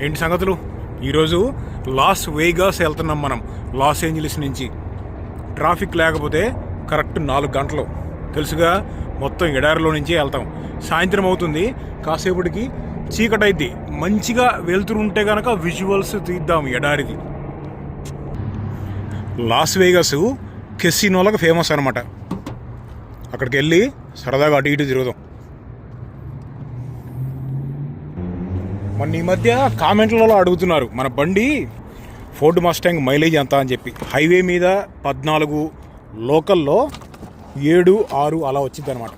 ఏంటి సంగతులు? ఈరోజు లాస్ వేగాస్ వెళ్తున్నాం మనం. లాస్ ఏంజలీస్ నుంచి ట్రాఫిక్ లేకపోతే కరెక్ట్ 4 గంటలు తెలుసుగా. మొత్తం ఎడారిలో నుంచే వెళ్తాం. సాయంత్రం అవుతుంది, కాసేపటికి చీకటి అయింది. మంచిగా వెళ్తుంటే కనుక విజువల్స్ తీద్దాం ఎడారిది. లాస్ వేగాస్ కెసినోలకు ఫేమస్ అనమాట. అక్కడికి వెళ్ళి సరదాగా అటు ఇటు తిరుగుదాం. మొన్న ఈ మధ్య కామెంట్లలో అడుగుతున్నారు మన బండి ఫోర్డ్ మస్టాంగ్ మైలేజ్ ఎంత అని చెప్పి. హైవే మీద 14, లోకల్లో 7, 6 అలా వచ్చింది అనమాట.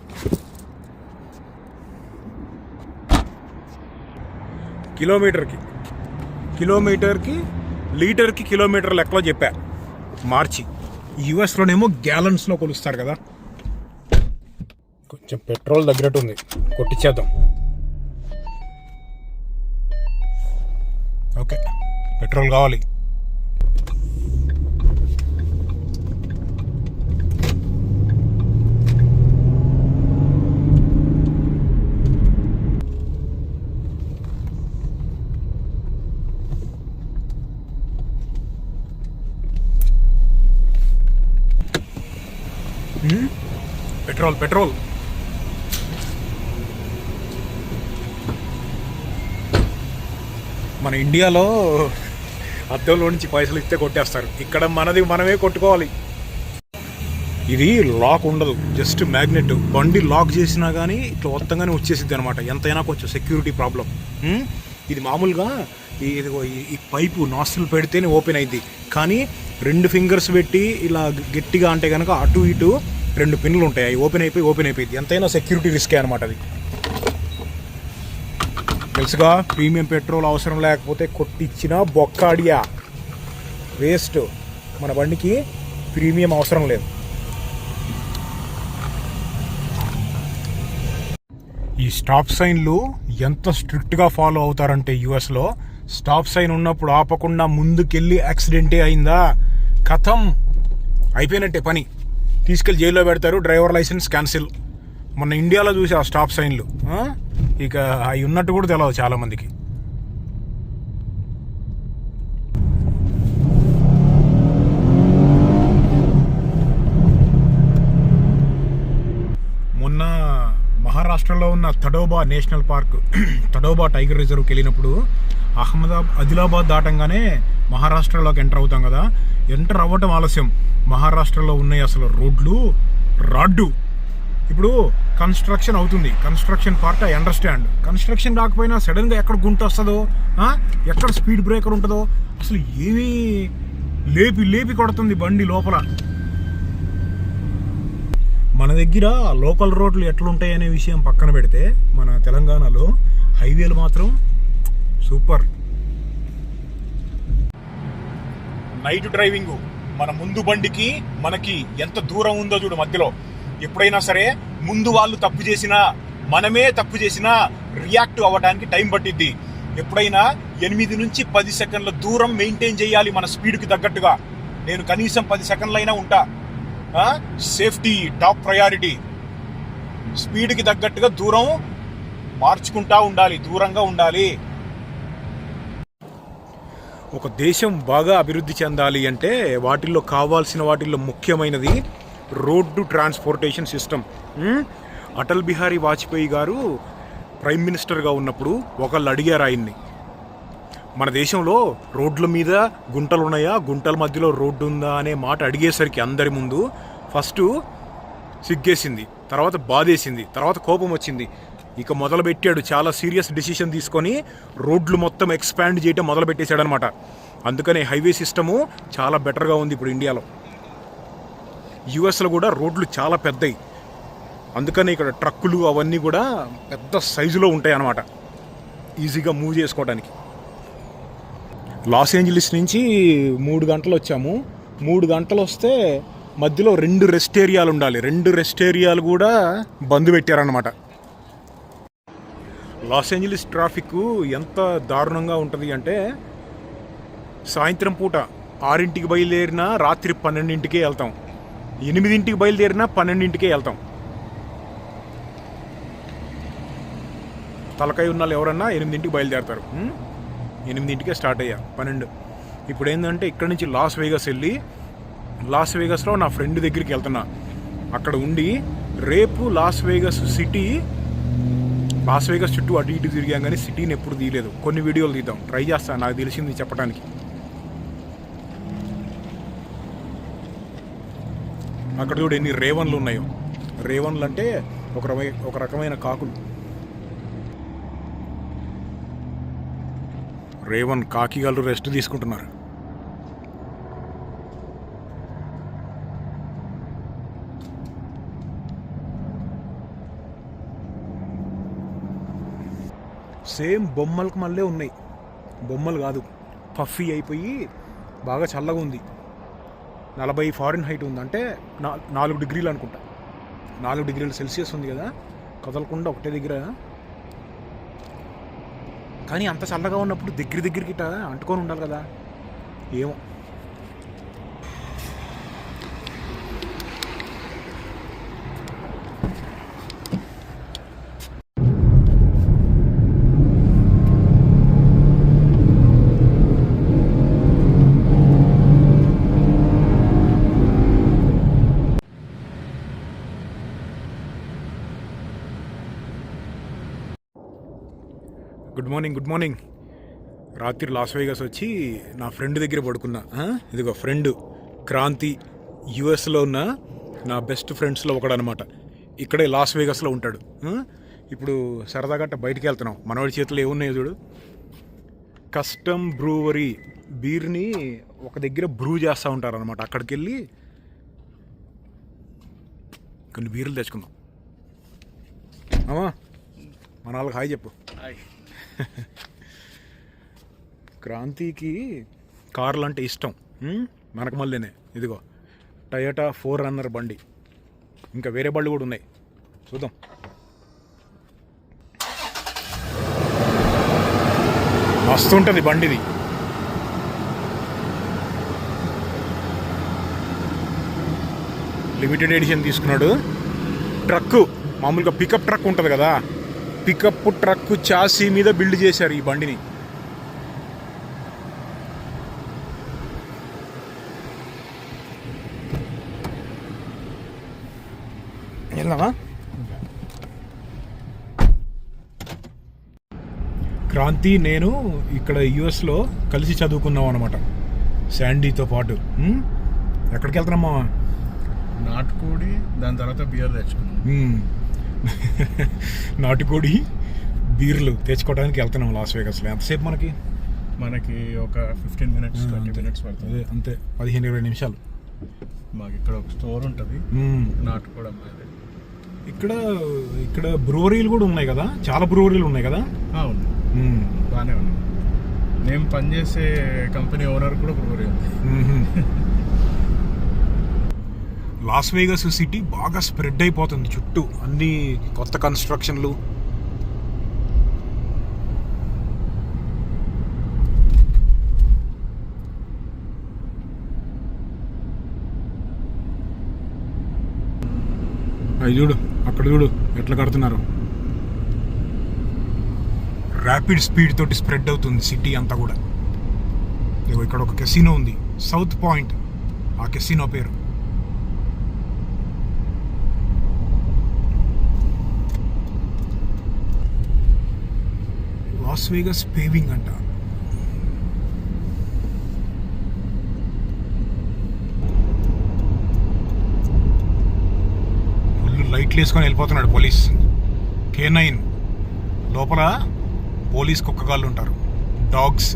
కిలోమీటర్కి లీటర్కి కిలోమీటర్ లెక్కలో చెప్పా మార్చి. యూఎస్లోనేమో గ్యాలన్స్లో కొలుస్తారు కదా. కొంచెం పెట్రోల్ తగ్గినట్టు ఉంది, కొట్టించేద్దాం. ఓకే, పెట్రోల్ కావాలి. పెట్రోల్ మన ఇండియాలో అద్దంలో నుంచి పైసలు ఇస్తే కొట్టేస్తారు. ఇక్కడ మనది మనమే కొట్టుకోవాలి. ఇది లాక్ ఉండదు, జస్ట్ మ్యాగ్నెట్. బండి లాక్ చేసినా కానీ ఇట్లా మొత్తంగానే వచ్చేసిద్ది అనమాట. ఎంతైనా కొంచెం సెక్యూరిటీ ప్రాబ్లం. ఇది మామూలుగా ఈ పైపు నాస్ట్రిల్ పెడితేనే ఓపెన్ అయింది. కానీ 2 ఫింగర్స్ పెట్టి ఇలా గట్టిగా అంటే కనుక అటు ఇటు 2 పిన్నులు ఉంటాయి. అవి ఓపెన్ అయిపోయింది. ఎంతైనా సెక్యూరిటీ రిస్కే అనమాట అది. తెలుసుగా, ప్రీమియం పెట్రోల్ అవసరం లేకపోతే కొట్టించిన బొక్కాడియా వేస్ట్. మన బండికి ప్రీమియం అవసరం లేదు. ఈ స్టాప్ సైన్లు ఎంత స్ట్రిక్ట్గా ఫాలో అవుతారంటే యూఎస్లో, స్టాప్ సైన్ ఉన్నప్పుడు ఆపకుండా ముందుకెళ్ళి యాక్సిడెంటే అయిందా, కథం, అయిపోయినట్టే పని. తీసుకెళ్ళి జైల్లో పెడతారు, డ్రైవర్ లైసెన్స్ క్యాన్సిల్. మొన్న ఇండియాలో చూసి ఆ స్టాప్ సైన్లు ఇక అవి ఉన్నట్టు కూడా తెలియదు చాలామందికి. మొన్న మహారాష్ట్రలో ఉన్న Tadoba national park, Tadoba tiger రిజర్వ్కి వెళ్ళినప్పుడు ఆదిలాబాద్ దాటంగానే మహారాష్ట్రలోకి ఎంటర్ అవుతాం కదా. ఎంటర్ అవ్వటం ఆలస్యం. మహారాష్ట్రలో ఉన్నాయి అసలు రోడ్లు రాడ్డు. ఇప్పుడు కన్స్ట్రక్షన్ అవుతుంది, construction part I understand. Construction కాకపోయినా సడన్గా ఎక్కడ గుంట వస్తుందో, ఎక్కడ స్పీడ్ బ్రేకర్ ఉంటుందో, అసలు ఏమీ లేపి కొడుతుంది బండి లోపల. మన దగ్గర లోకల్ రోడ్లు ఎట్లుంటాయి అనే విషయం పక్కన పెడితే, మన తెలంగాణలో హైవేలు మాత్రం సూపర్. నైట్ డ్రైవింగ్, మన ముందు బండికి మనకి ఎంత దూరం ఉందో చూడు మధ్యలో. ఎప్పుడైనా సరే ముందు వాళ్ళు తప్పు చేసినా, మనమే తప్పు చేసినా రియాక్ట్ అవ్వడానికి టైం పట్టిద్ది. ఎప్పుడైనా 8 నుంచి 10 సెకండ్ల దూరం మెయింటైన్ చేయాలి మన స్పీడ్కి తగ్గట్టుగా. నేను కనీసం 10 సెకండ్లైనా ఉంటా. Safety top priority. స్పీడ్కి తగ్గట్టుగా దూరం మార్చుకుంటా ఉండాలి, దూరంగా ఉండాలి. ఒక దేశం బాగా అభివృద్ధి చెందాలి అంటే వాటిల్లో ముఖ్యమైనది road transportation system. Atal Bihari Vajpayee గారు ప్రైమ్ మినిస్టర్గా ఉన్నప్పుడు ఒకళ్ళు అడిగారు ఆయన్ని, మన దేశంలో రోడ్ల మీద గుంటలు ఉన్నాయా, గుంటల మధ్యలో రోడ్డు ఉందా అనే మాట అడిగేసరికి అందరి ముందు ఫస్ట్ సిగ్గేసింది, తర్వాత బాధేసింది, తర్వాత కోపం వచ్చింది. ఇక మొదలుపెట్టాడు, చాలా సీరియస్ డిసిషన్ తీసుకొని రోడ్లు మొత్తం ఎక్స్పాండ్ చేయటం మొదలుపెట్టేశాడు అనమాట. అందుకనే హైవే సిస్టము చాలా బెటర్గా ఉంది ఇప్పుడు ఇండియాలో. యూఎస్లో కూడా రోడ్లు చాలా పెద్దవి, అందుకని ఇక్కడ ట్రక్కులు అవన్నీ కూడా పెద్ద సైజులో ఉంటాయి అన్నమాట, ఈజీగా మూవ్ చేసుకోవడానికి. లాస్ ఏంజలీస్ నుంచి 3 గంటలు వచ్చాము. 3 గంటలు వస్తే మధ్యలో 2 రెస్ట్ ఏరియాలు ఉండాలి. 2 రెస్ట్ ఏరియాలు కూడా బంద్ పెట్టారన్నమాట. లాస్ ఏంజలీస్ ట్రాఫిక్ ఎంత దారుణంగా ఉంటుంది అంటే, సాయంత్రం పూట 6ంటికి బయలుదేరినా రాత్రి 12ంటికే వెళ్తాం, 8ంటికి బయలుదేరినా 12ంటికే వెళ్తాం. తలకాయ ఉన్న వాళ్ళు ఎవరన్నా 8ంటికి బయలుదేరతారు. 8ంటికే స్టార్ట్ అయ్యా 12. ఇప్పుడు ఏంటంటే ఇక్కడ నుంచి లాస్ వేగస్ వెళ్ళి లాస్ వేగస్లో నా ఫ్రెండ్ దగ్గరికి వెళ్తున్నా. అక్కడ ఉండి రేపు లాస్ వేగస్ చుట్టూ అటు ఇటు తిరిగాం, కానీ సిటీని ఎప్పుడు తీయలేదు. కొన్ని వీడియోలు తీద్దాం, ట్రై చేస్తాను, నాకు తెలిసింది చెప్పడానికి. అక్కడ చూడు ఎన్ని రేవన్లు ఉన్నాయో. రేవన్లు అంటే ఒక రకమైన కాకులు. రేవన్ కాకిగాళ్ళు రెస్ట్ తీసుకుంటున్నారు. సేమ్ బొమ్మలకు మళ్ళీ ఉన్నాయి. బొమ్మలు కాదు, పఫీ అయిపోయి బాగా చల్లగా ఉంది. 40 ఫారెన్హీట్ ఉంది, అంటే 4 డిగ్రీలు అనుకుంటా. 4 డిగ్రీల సెల్సియస్ ఉంది కదా, కదలకుండా ఒకటే దగ్గర. కానీ అంత చల్లగా ఉన్నప్పుడు దగ్గరికి అంటుకొని ఉండాలి కదా, ఏమో. Good morning. రాత్రి లాస్ వేగస్ వచ్చి నా ఫ్రెండ్ దగ్గర పడుకున్నా. ఇదిగో ఫ్రెండ్ క్రాంతి, యుఎస్లో ఉన్న నా బెస్ట్ ఫ్రెండ్స్లో ఒకడనమాట. ఇక్కడే లాస్ వేగస్లో ఉంటాడు. ఇప్పుడు సరదాగట్ట బయటికి వెళ్తున్నాం. మనవాడి చేతిలో ఏమున్నాయో చూడు. కస్టమ్ బ్రూవరీ బీర్ని ఒక దగ్గర బ్రూ చేస్తూ ఉంటారు అనమాట. అక్కడికి వెళ్ళి కొన్ని బీర్లు తెచ్చుకుందాం. అమ్మా మన వాళ్ళకి హాయ్ చెప్పు. క్రాంతికి కార్లు అంటే ఇష్టం, మనకు మళ్ళీనే. ఇదిగో టయోటా 4Runner బండి, ఇంకా వేరే బళ్ళు కూడా ఉన్నాయి, చూద్దాం. మస్తు ఉంటుంది బండిది. లిమిటెడ్ ఎడిషన్ తీసుకున్నాడు. ట్రక్ మామూలుగా పికప్ ట్రక్ ఉంటుంది కదా, పికప్ ట్రక్ చాసీ మీద బిల్డ్ చేశారు ఈ బండిని. వెళ్దామా? క్రాంతి నేను ఇక్కడ యుఎస్లో కలిసి చదువుకున్నాం అనమాట, శాండీతో పాటు. ఎక్కడికి వెళ్తున్నామా? నాటుకోడి, దాని తర్వాత బియర్ తెచ్చుకున్నాం. నాటుకోడి బీర్లు తెచ్చుకోవడానికి వెళ్తున్నాం లాస్ వేగస్లో. ఎంతసేపు మనకి ఒక 15 minutes 20 minutes పడుతుంది, అంతే. 15-20 నిమిషాలు. మాకు ఇక్కడ ఒక స్టోర్ ఉంటుంది, నాటుకోడి అమ్మాయి. ఇక్కడ బ్రూవరీలు కూడా ఉన్నాయి కదా, చాలా బ్రూవరీలు ఉన్నాయి కదా. అవును, బాగానే ఉన్నాయి. నేను పనిచేసే కంపెనీ ఓనర్ కూడా బ్రూవరీ ఉంది. లాస్ వేగస్ సిటీ బాగా స్ప్రెడ్ అయిపోతుంది చుట్టూ, అన్ని కొత్త కన్స్ట్రక్షన్లు. అవి చూడు, అక్కడ చూడు ఎట్లా కడుతున్నారు. ర్యాపిడ్ స్పీడ్ తోటి స్ప్రెడ్ అవుతుంది సిటీ అంతా కూడా. ఇక్కడ ఒక కెసినో ఉంది, సౌత్ పాయింట్, ఆ కెసినో పేరు. లాస్ వేగస్ పేవింగ్ అంట. లైట్లు వేసుకొని వెళ్ళిపోతున్నాడు పోలీస్. K9 లోపల పోలీస్ కుక్కగాళ్ళు ఉంటారు, డాగ్స్.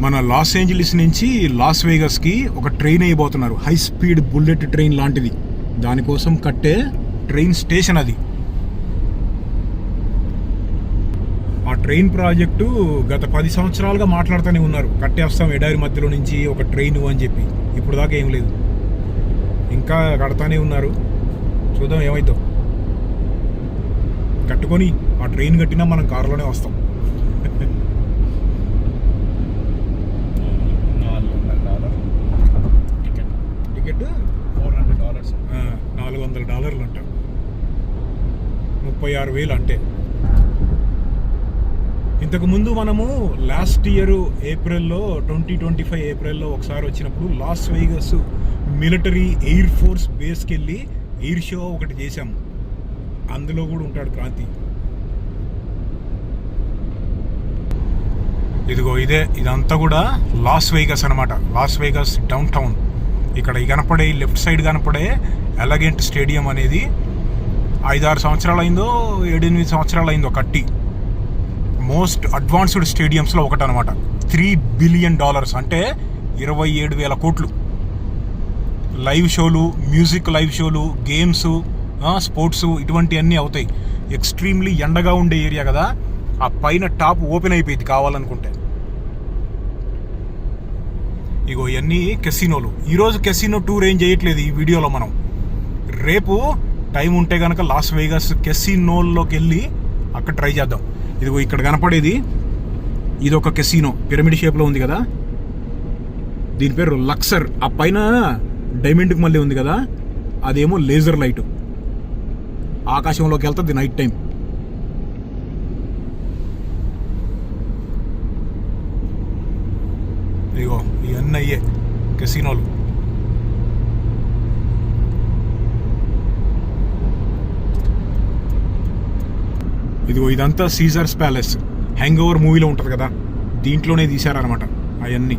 మన లాస్ ఏంజలీస్ నుంచి లాస్ వేగస్కి ఒక ట్రైన్ అయిపోతున్నారు, హై స్పీడ్ బుల్లెట్ ట్రైన్ లాంటిది. దానికోసం కట్టే ట్రైన్ స్టేషన్ అది. ఆ ట్రైన్ ప్రాజెక్టు గత 10 సంవత్సరాలుగా మాట్లాడుతూనే ఉన్నారు, కట్టేస్తాం ఎడారి మధ్యలో నుంచి ఒక ట్రైన్ అని చెప్పి. ఇప్పుడు దాకా ఏం లేదు, ఇంకా కడతానే ఉన్నారు. చూద్దాం ఏమైద్దో. కట్టుకొని ఆ ట్రైన్ కట్టినా మనం కారులోనే వస్తాం. టికెట్ $400 $400 అంట. 36,000 అంటే. ఇంతకుముందు మనము లాస్ట్ ఇయర్ ఏప్రిల్లో 2025 ఏప్రిల్లో ఒకసారి వచ్చినప్పుడు Las Vegas military air force బేస్కి వెళ్ళి ఎయిర్ షో ఒకటి చేశాము. అందులో కూడా ఉంటాడు క్రాంతి. ఇదిగో ఇదంతా కూడా లాస్ వేగస్ అనమాట. Loss Vegas down town. ఇక్కడ కనపడే లెఫ్ట్ సైడ్ కనపడే ఎలగెంట్ స్టేడియం అనేది 5-6 సంవత్సరాలు అయిందో 7-8 సంవత్సరాలు అయిందో కట్టి. మోస్ట్ అడ్వాన్స్డ్ స్టేడియంస్లో ఒకటి అనమాట. $3 బిలియన్ అంటే 27,000 కోట్లు. లైవ్ షోలు, మ్యూజిక్ లైవ్ షోలు, గేమ్స్, స్పోర్ట్స్ ఇటువంటివన్నీ అవుతాయి. ఎక్స్ట్రీమ్లీ ఎండగా ఉండే ఏరియా కదా, ఆ పైన టాప్ ఓపెన్ అయిపోయింది కావాలనుకుంటే. ఇగో ఇవన్నీ కెసినోలు. ఈరోజు కెసినో టూర్ ఏం చేయట్లేదు ఈ వీడియోలో మనం. రేపు టైం ఉంటే కనుక లాస్ వేగస్ కెసినోల్లోకి వెళ్ళి అక్కడ ట్రై చేద్దాం. ఇదిగో ఇక్కడ కనపడేది ఇది ఒక కెసినో, పిరమిడ్ షేప్లో ఉంది కదా, దీని పేరు లక్సర్. ఆ పైన డైమండ్కి మళ్ళీ ఉంది కదా, అదేమో లేజర్ లైట్, ఆకాశంలోకి వెళ్తుంది నైట్ టైం. ఇదిగో ఇవన్నీ అయ్యే కెసినోలు. ఇదిగో ఇదంతా సీజర్స్ ప్యాలెస్. హ్యాంగ్ ఓవర్ మూవీలో ఉంటుంది కదా, దీంట్లోనే తీశారనమాట అవన్నీ.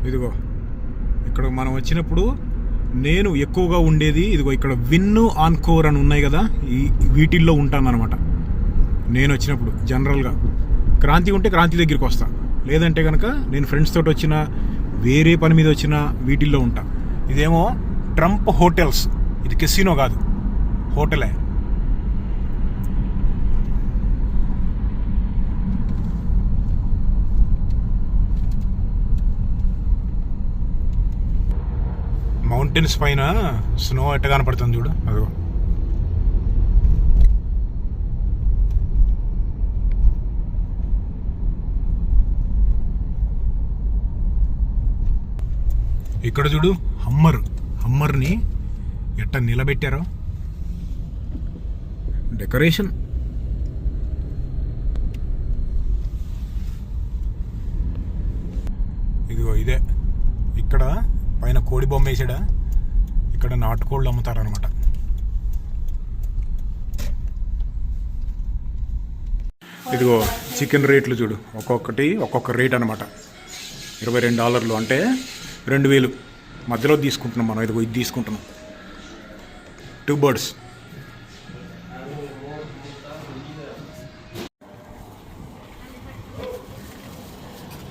ఇదిగో ఇక్కడ మనం వచ్చినప్పుడు నేను ఎక్కువగా ఉండేది ఇదిగో ఇక్కడ విన్ను ఆన్కోర్ అని ఉన్నాయి కదా, వీటిల్లో ఉంటాను అనమాట నేను వచ్చినప్పుడు. జనరల్గా క్రాంతి ఉంటే క్రాంతి దగ్గరికి వస్తా, లేదంటే కనుక నేను ఫ్రెండ్స్ తోటి వచ్చిన, వేరే పని మీద వచ్చిన వీటిల్లో ఉంటా. ఇదేమో ట్రంప్ హోటల్స్. ఇది కెసినో కాదు, హోటలే. మౌంటైన్స్ పైన స్నో ఎట్ట కనపడుతుంది చూడు, అదిగో. ఇక్కడ చూడు హమ్మర్ని ఎట్ట నిలబెట్టారో, డెకరేషన్. ఇదిగో ఇదే ఇక్కడ పైన కోడి బొమ్మ వేసాడా, ఇక్కడ నాటుకోళ్ళు అమ్ముతారనమాట. ఇదిగో చికెన్ రేట్లు చూడు, ఒక్కొక్క రేట్ అనమాట. $22 అంటే 2,000 మధ్యలో తీసుకుంటున్నాం మనం. ఇదిగో ఇది తీసుకుంటున్నాం, 2 birds.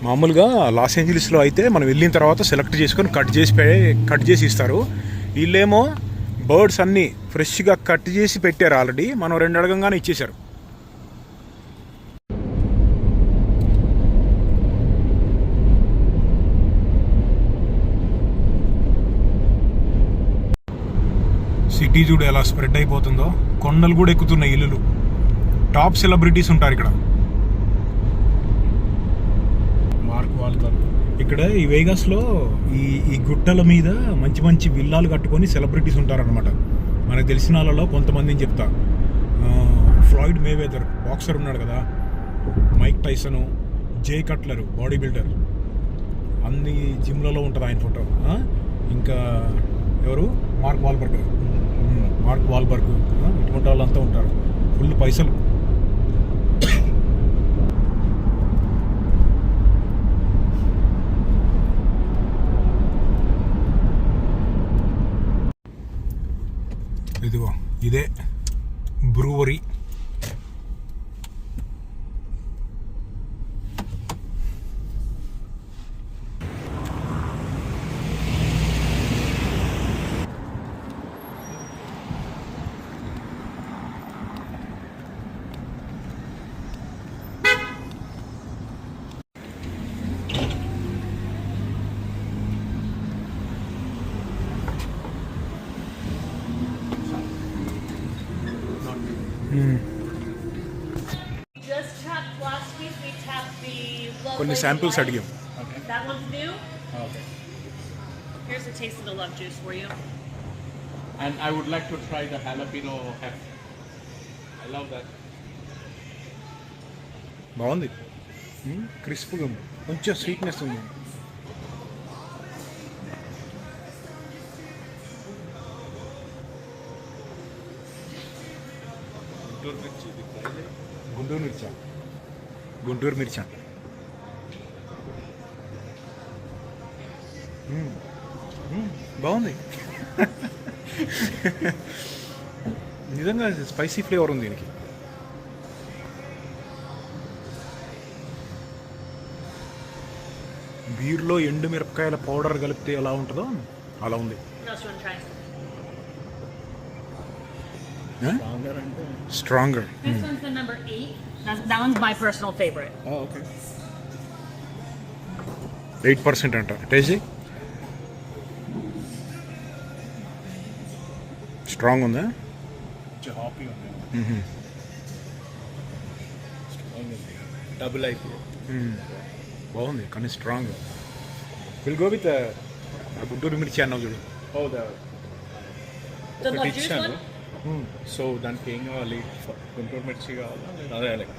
మామూలుగా లాస్ ఏంజలీస్లో అయితే మనం వెళ్ళిన తర్వాత సెలెక్ట్ చేసుకొని కట్ చేసి ఇస్తారు. వీళ్ళేమో బర్డ్స్ అన్నీ ఫ్రెష్గా కట్ చేసి పెట్టారు ఆల్రెడీ, మనం 2 అడగంగానే ఇచ్చేశారు. సిటీ చూడు ఎలా స్ప్రెడ్ అయిపోతుందో, కొండలు కూడా ఎక్కుతున్నాయి ఇల్లులు. టాప్ సెలబ్రిటీస్ ఉంటారు ఇక్కడ. ఇక్కడ ఈ వేగాస్లో ఈ గుట్టల మీద మంచి విల్లాలు కట్టుకొని సెలబ్రిటీస్ ఉంటారనమాట. మనకు తెలిసిన వాళ్ళలో కొంతమందిని చెప్తా. ఫ్లాయిడ్ మేవెదర్ బాక్సర్ ఉన్నాడు కదా, మైక్ టైసను, జే కట్లర్ బాడీ బిల్డర్, అన్ని జిమ్లలో ఉంటుంది ఆయన ఫోటో. ఇంకా ఎవరు, మార్క్ వాల్బర్గ్ ఇటువంటి వాళ్ళంతా ఉంటారు. ఫుల్ పైసలు. ఇదిగో ఇదే బ్రూవరీ. కొన్ని శాంపిల్స్ అడిగాం. That one's new. Okay. Here's a taste of the love juice for you. And I would like to try the jalapeno hef. I love that. బాగుంది, క్రిస్ప్గా ఉంది, కొంచెం స్వీట్నెస్ ఉంది. గుంటూరు మిర్చా, గుంటూరు మిర్చా. బాగుంది. నిజంగా స్పైసీ ఫ్లేవర్ ఉంది దీనికి. బీర్లో ఎండు మిరపకాయల పౌడర్ కలిపితే ఎలా ఉంటుందో అలా ఉంది. What else you want to try? Stronger. This one's the number 8. That one's my personal favorite. Oh, okay. 8% అంట. టేస్ట్ స్ట్రాంగ్ ఉందా? Hoppy on double IPA. బాగుంది కానీ strong. Will go with Guntur మిర్చి అన్నావు చూడు. Oh, the The love ఒకటి juice ఇచ్చాను. one? So దానికి ఏం కావాలి? గుంటూరు మిర్చి కావాలా? అదే like.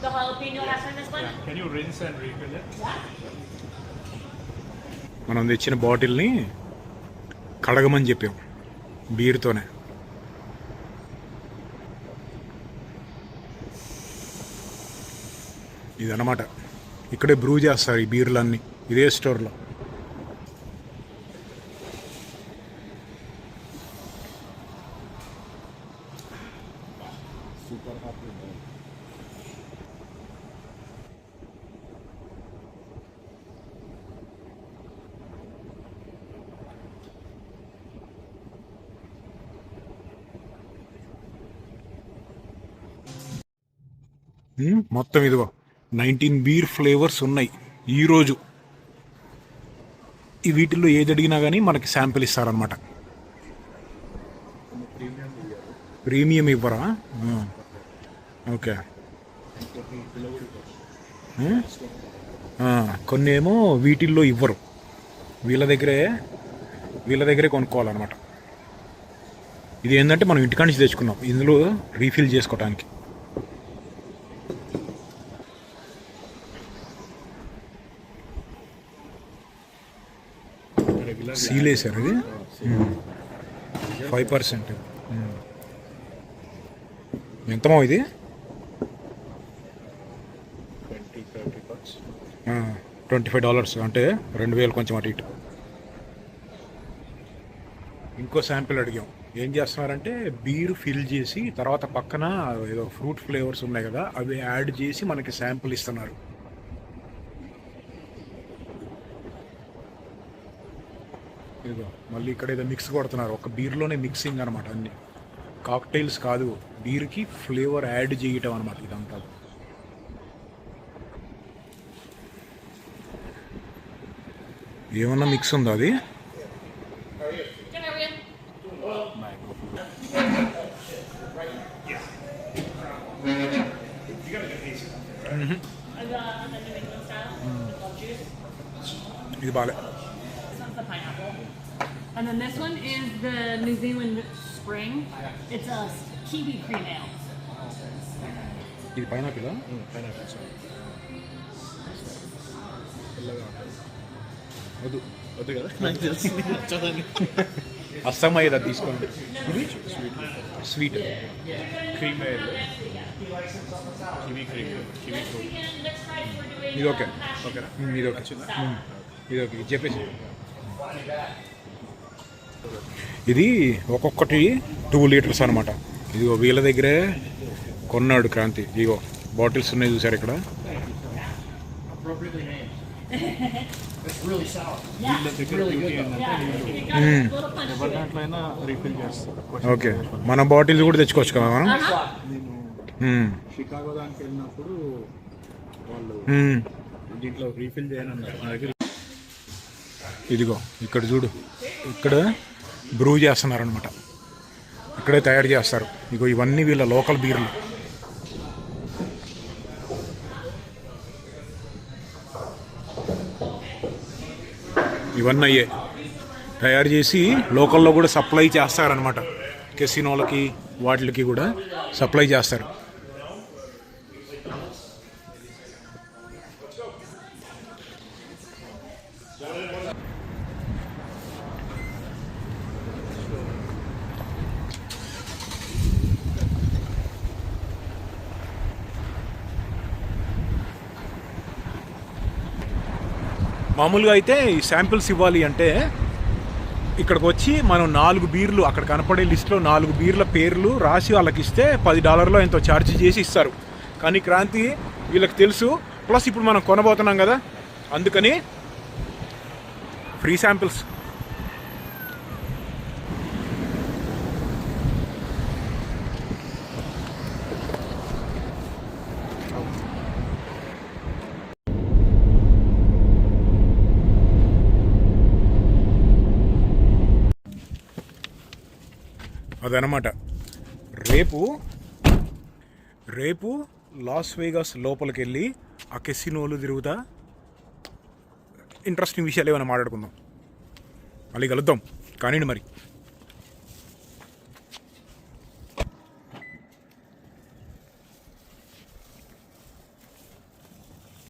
The jalapeno has in this one? Can you rinse and refill it? మనం తెచ్చిన బాటిల్ని కడగమని చెప్పాం బీర్తోనే. ఇదన్నమాట, ఇక్కడే బ్రూ చేస్తారు ఈ బీర్లన్నీ, ఇదే స్టోర్లో. Super happy. మొత్తం ఇదిగో 19 బీర్ ఫ్లేవర్స్ ఉన్నాయి ఈరోజు. ఈ వీటిల్లో ఏది అడిగినా కానీ మనకి శాంపిల్ ఇస్తారనమాట. ప్రీమియం ఇవ్వరా? ఓకే. కొన్ని ఏమో వీటిల్లో ఇవ్వరు, వీళ్ళ దగ్గరే కొనుక్కోవాలన్నమాట. ఇది ఏంటంటే మనం ఇంటికాడ నుంచి తెచ్చుకున్నాం, ఇందులో రీఫిల్ చేసుకోవటానికి. సీల్ వేసారు ఇది. 5%. ఎంతమో ఇది? $25, అంటే 2000 కొంచెం అటు ఇటు. ఇంకో శాంపిల్ అడిగాం. ఏం చేస్తున్నారంటే బీర్ ఫిల్ చేసి తర్వాత పక్కన ఏదో ఫ్రూట్ ఫ్లేవర్స్ ఉన్నాయి కదా, అవి యాడ్ చేసి మనకి శాంపిల్ ఇస్తున్నారు. ఇదిగో మళ్ళీ ఇక్కడ ఏదో మిక్స్ కొడుతున్నారు, ఒక బీర్లోనే మిక్సింగ్ అనమాట. అన్ని కాక్టైల్స్ కాదు, బీర్కి ఫ్లేవర్ యాడ్ చేయటం అనమాట ఇదంతా. ఏమన్నా మిక్స్ ఉందా అది? ఇది బాలే. The pineapple. And then this one is the New Zealand Spring. It's a kiwi cream ale. ఇది పైనాపిల్. వద్దు కదా, నాకు తెలిసి నచ్చదని. అస్సాం అయ్యేది అది తీసుకోండి. ఇది sweet cream kiwi cream, kiwi fruit. ఇది ఓకే. ఓకేనా? ఇది ఓకే. ఇది ఓకే చెప్పేసి. ఇది ఒక్కొక్కటి 2 లీటర్స్ అనమాట. ఇదిగో వీళ్ళ దగ్గరే కొన్నాడు క్రాంతి. ఇదిగో బాటిల్స్ ఉన్నాయి చూసారు ఇక్కడ. వీళ్ళ దగ్గర బ్యూటీ ఏంటంటే ఎవరి దాంట్లో అయినా రీఫిల్ చేస్తారు. ఓకే, మన బాటిల్స్ కూడా తెచ్చుకోవచ్చు కదా మనం. నేను షికాగో దానికి వెళ్ళినప్పుడు వాళ్ళు దీంట్లో రీఫిల్ చేయనన్నారు. మా దగ్గర ఇదిగో ఇక్కడ చూడు, ఇక్కడ బ్రూ చేస్తున్నారనమాట, ఇక్కడే తయారు చేస్తారు. ఇగో ఇవన్నీ వీళ్ళ లోకల్ బీర్లు. ఇవన్నీ అయ్యే తయారు చేసి లోకల్లో కూడా సప్లై చేస్తారనమాట. కెసినోలకి వాటికి కూడా సప్లై చేస్తారు. మామూలుగా అయితే ఈ శాంపిల్స్ ఇవ్వాలి అంటే ఇక్కడికి వచ్చి మనం 4 బీర్లు అక్కడ కనపడే లిస్ట్లో 4 బీర్ల పేర్లు రాసి వాళ్ళకి ఇస్తే $10 ఎంతో ఛార్జ్ చేసి ఇస్తారు. కానీ క్రాంతి వీళ్ళకి తెలుసు, ప్లస్ ఇప్పుడు మనం కొనబోతున్నాం కదా, అందుకని ఫ్రీ శాంపిల్స్. అదనమాట. రేపు లాస్ వేగాస్ లోపలికి వెళ్ళి ఆ కెసినోలు తిరుగుతా ఇంట్రెస్టింగ్ విషయాలు ఏమైనా మాట్లాడుకుందాం. మళ్ళీ కలుద్దాం. కానీ మరి